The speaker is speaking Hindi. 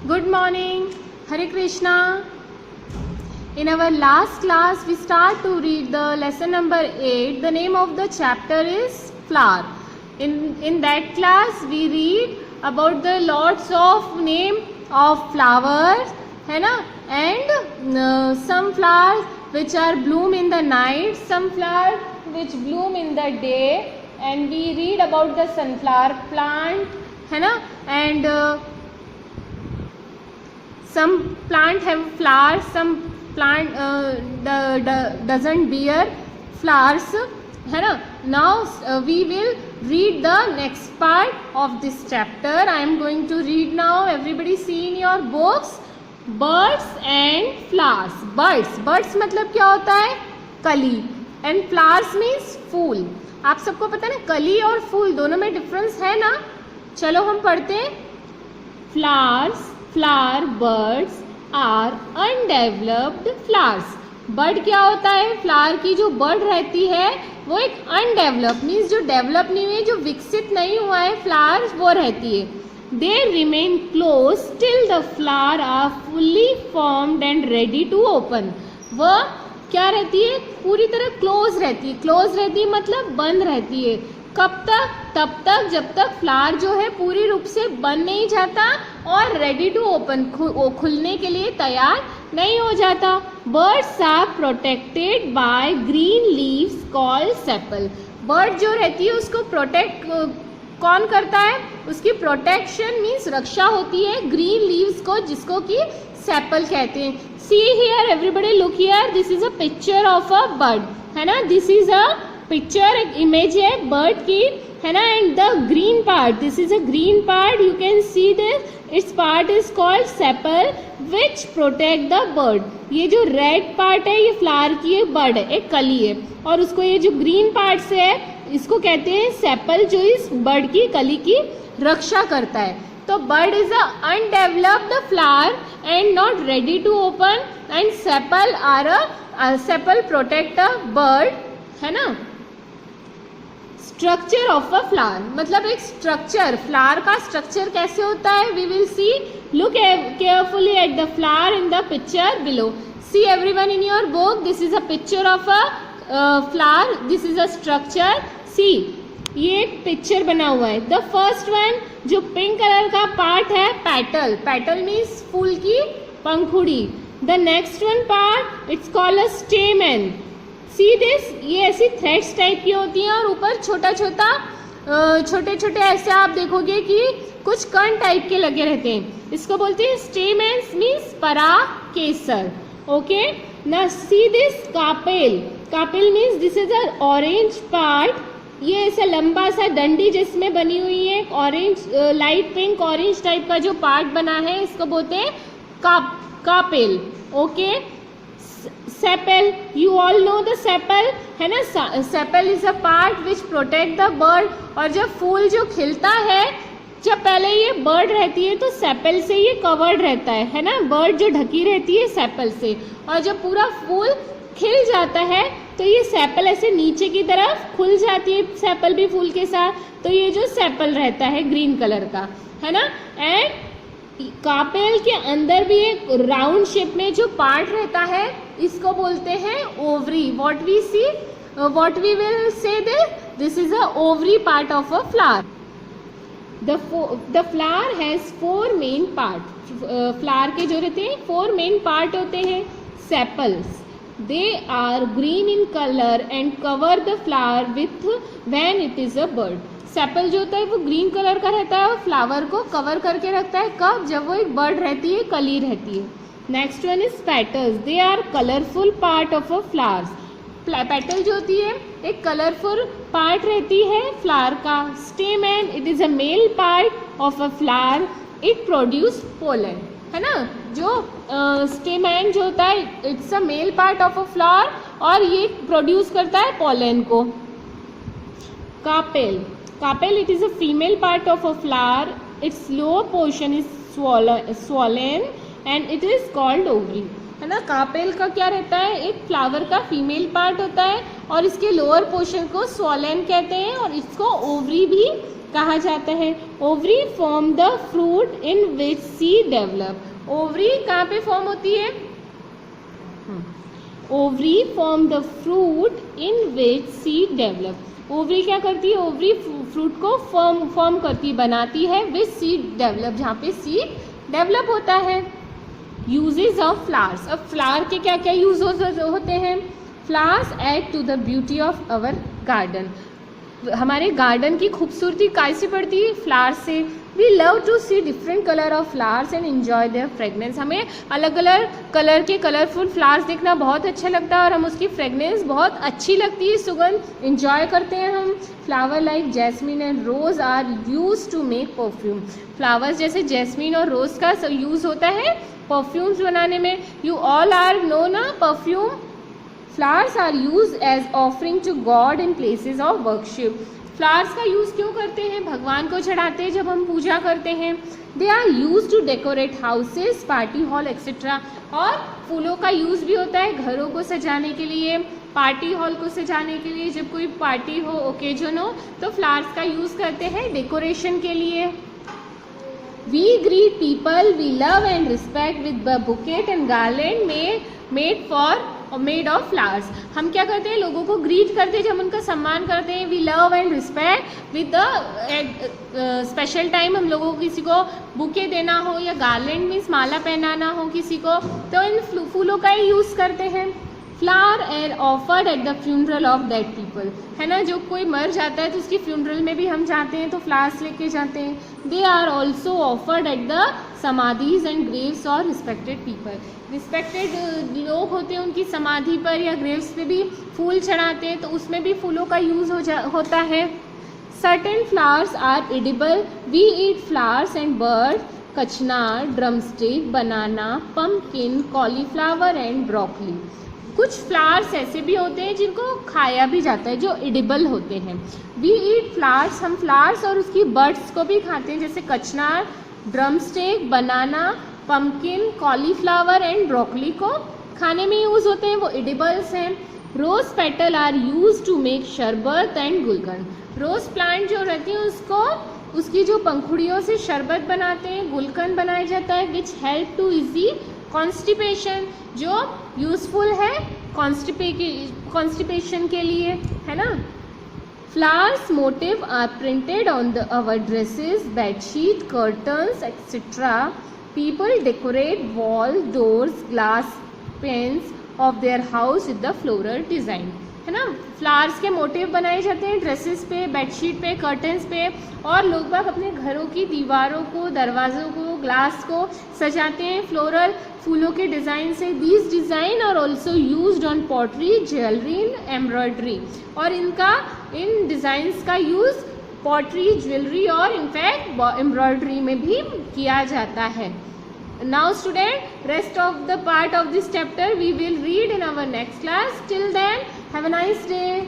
Good morning. Hare Krishna. In our last class, we start to read the lesson number 8. The name of the chapter is flower. In that class, we read about the lots of name of flowers, है ना? And some flowers which are bloom in the night, some flowers which bloom in the day, and we read about the sunflower plant, है ना? And some plant have flowers, some plant doesn't bear flowers, है ना? Now we will read the next part of this chapter. I am going to read now. Everybody see in your books. Birds and flowers. Birds मतलब क्या होता है? कली. And flowers means फूल. आप सबको पता है ना, कली और फूल दोनों में डिफरेंस है ना? चलो हम पढ़ते हैं. Flower buds are undeveloped flowers. Bud क्या होता है? फ्लावर की जो बर्ड रहती है वो एक अनडेवलप मीन्स जो डेवलप नहीं हुई है, जो विकसित नहीं हुआ है फ्लावर, वो रहती है. They remain close till the flower are fully formed and ready to open. वह क्या रहती है? पूरी तरह क्लोज रहती है. क्लोज रहती है मतलब बंद रहती है. कब तक? तब तक जब तक फ्लावर जो है पूरी रूप से बन नहीं जाता और रेडी टू ओपन, खुलने के लिए तैयार नहीं हो जाता. Buds are protected by green leaves called sepal. Bud जो रहती है उसको प्रोटेक्ट कौन करता है? उसकी प्रोटेक्शन मीन्स रक्षा होती है ग्रीन लीव्स को, जिसको कि सेपल कहते हैं. See here everybody, look here, this is a picture of a bud, है ना? दिस इज अ पिक्चर, एक इमेज है बर्ड की, है ना? And the green part, this is a green part, you can see this, it's part is called sepal which protect the bird. ये जो रेड पार्ट है ये फ्लावर की एक बर्ड है, एक कली है, और उसको ये जो ग्रीन पार्ट से है इसको कहते हैं सेपल, जो इस बर्ड की कली की रक्षा करता है. तो bud is a undeveloped flower and not ready to open, and sepal are a sepal protect a bud, है ना? स्ट्रक्चर ऑफ अ फ्लावर मतलब एक स्ट्रक्चर, फ्लावर का स्ट्रक्चर कैसे होता है? We will see. Look carefully at the flower in the picture below. See everyone in your book, this is a picture of a flower, this is a structure. See, ये एक पिक्चर बना हुआ है. द फर्स्ट वन जो पिंक कलर का पार्ट है, पेटल. पेटल मीन्स फूल की पंखुड़ी. The next one part it's called a stamen. See this, ये ऐसी थ्रेड्स टाइप की होती हैं और ऊपर छोटे छोटे ऐसे आप देखोगे कि कुछ कण टाइप के लगे रहते हैं. इसको बोलते हैं स्टेमेंस मीन्स पराकेसर. ओके, ना सी दिस कापेल. कापेल means this is a orange part. ये ऐसा लंबा सा डंडी जिसमें बनी हुई है, orange light pink orange type का जो पार्ट बना है, इसको बोलते हैं कापेल. Okay, sepal, you all know the sepal, है ना? Sepal is a part which protect the bird. और जब फूल जो खिलता है, जब पहले ये बर्ड रहती है तो सेपल से ये कवर्ड रहता है ना? बर्ड जो ढकी रहती है सेपल से, और जब पूरा फूल खिल जाता है तो ये सेपल ऐसे नीचे की तरफ खुल जाती है, सेपल भी फूल के साथ. तो ये जो सेपल रहता है ग्रीन कलर का, है ना? एंड कापेल के अंदर भी एक राउंड शेप में जो पार्ट रहता है, इसको बोलते हैं ovary. What we will say this is a ovary part of a flower. The flower has 4 main part. फ्लावर के जो रहते हैं 4 मेन पार्ट होते हैं. Sepals, they are green in colour and cover the flower with when it is a bud. Sepal जो होता है वो ग्रीन कलर का रहता है और फ्लावर को कवर करके रखता है. कब? जब वो एक बर्ड रहती है, कली रहती है. Next one is petals. They are colourful part of a flowers. Petal जो होती है एक कलरफुल पार्ट रहती है फ्लावर का. स्टेमन, it is a male part of a flower, it produce pollen, है ना? जो स्टेमन जो होता है it's a male part of a flower और ये प्रोड्यूस करता है पोलन को. कापेल, it is a female part of a flower. Its lower portion is swollen and it is called ovary. है ना? कापेल का क्या रहता है? एक फ्लावर का फीमेल पार्ट होता है और इसके लोअर पोर्शन को स्वॉलन कहते हैं और इसको ओवरी भी कहा जाता है। Ovary form the fruit in which seed develop. Ovary कहाँ पे फॉर्म होती है? Ovary form the fruit in which seed develop. Ovary क्या करती है? ओवरी फ्रूट को फॉर्म करती है, बनाती है, विच सीड डेवलप, जहाँ पे सीड डेवलप होता है। Uses of flowers. अब फ्लावर के क्या क्या यूज होते हैं? Flowers add to the beauty of our garden. हमारे गार्डन की खूबसूरती कैसे बढ़ती है? फ्लावर्स से। We love to see different colour of flowers and enjoy their fragrance. हमें अलग अलग कलर के कलरफुल फ्लावर्स देखना बहुत अच्छा लगता है और हम उसकी फ्रेगनेंस बहुत अच्छी लगती है, सुगंध एंजॉय करते हैं हम। Flower like jasmine and rose are use to make perfume. Flowers जैसे जैस्मिन और रोज का यूज होता है परफ्यूम्स बनाने में। यू ऑल आर नो ना perfume. Flowers are use as offering to god in places of worship. Flowers का यूज़ क्यों करते हैं? भगवान को चढ़ाते हैं जब हम पूजा करते हैं। They are use to decorate houses, party hall etcetera. और फूलों का यूज़ भी होता है घरों को सजाने के लिए, पार्टी हॉल को सजाने के लिए। जब कोई पार्टी हो, ओकेजन हो, तो फ्लावर्स का यूज़ करते हैं डेकोरेशन के लिए। We greet people we love and respect with a bouquet and garland made of flowers. हम क्या करते हैं? लोगों को ग्रीट करते हैं, जब उनका सम्मान करते हैं। We love and respect with the special time हम लोगों को किसी को बुके देना हो या गार्लैंड मीन्स माला पहनाना हो किसी को, तो इन फूलों का ही यूज़ करते हैं। Flower and offered at the funeral of dead people, है ना। जो कोई मर जाता है तो उसकी फ्यूनरल में भी हम जाते हैं तो फ्लावर्स लेके जाते हैं। They are also offered at the समाधीज एंड ग्रेव्स और रिस्पेक्टेड पीपल। रिस्पेक्टेड लोग होते हैं, उनकी समाधि पर या ग्रेव्स पे भी फूल चढ़ाते हैं, तो उसमें भी फूलों का यूज़ होता है। Certain flowers are edible. We eat flowers and bud, kachnar, drumstick, banana, pumpkin, cauliflower and broccoli. कुछ फ्लावर्स ऐसे भी होते हैं जिनको खाया भी जाता है, जो एडिबल होते हैं। वी ईट फ्लावर्स, हम फ्लावर्स और उसकी बर्ड्स को भी खाते हैं, जैसे कचनार, drumstick, banana, pumpkin, cauliflower and broccoli को खाने में यूज़ होते हैं, वो एडिबल्स हैं। Rose petal are use to make sharbat and gulkand. Rose plant जो रहती है उसको, उसकी जो पंखुड़ियों से शरबत बनाते हैं, गुलकंद बनाया जाता है, which help to easy constipation, जो यूज़फुल है कॉन्स्टिपेशन के लिए, है ना। Flowers motif are printed on our dresses, bedsheet, curtains etcetera. People decorate wall, doors, glass panes of their house with the floral design, है ना। फ्लावर्स के मोटिव बनाए जाते हैं ड्रेसेस पे, बेडशीट पे, कर्टन्स पे, और लोग बाग अपने घरों की दीवारों को, दरवाज़ों को, ग्लास को सजाते हैं फ्लोरल फूलों के डिज़ाइन से। These design are also used on pottery, jewellery, embroidery. और इन डिज़ाइंस का यूज़ पॉटरी, ज्वेलरी और इनफैक्ट एम्ब्रॉयडरी में भी किया जाता है। Now student, rest of the part of this chapter we will read in our next class. Till then, have a nice day.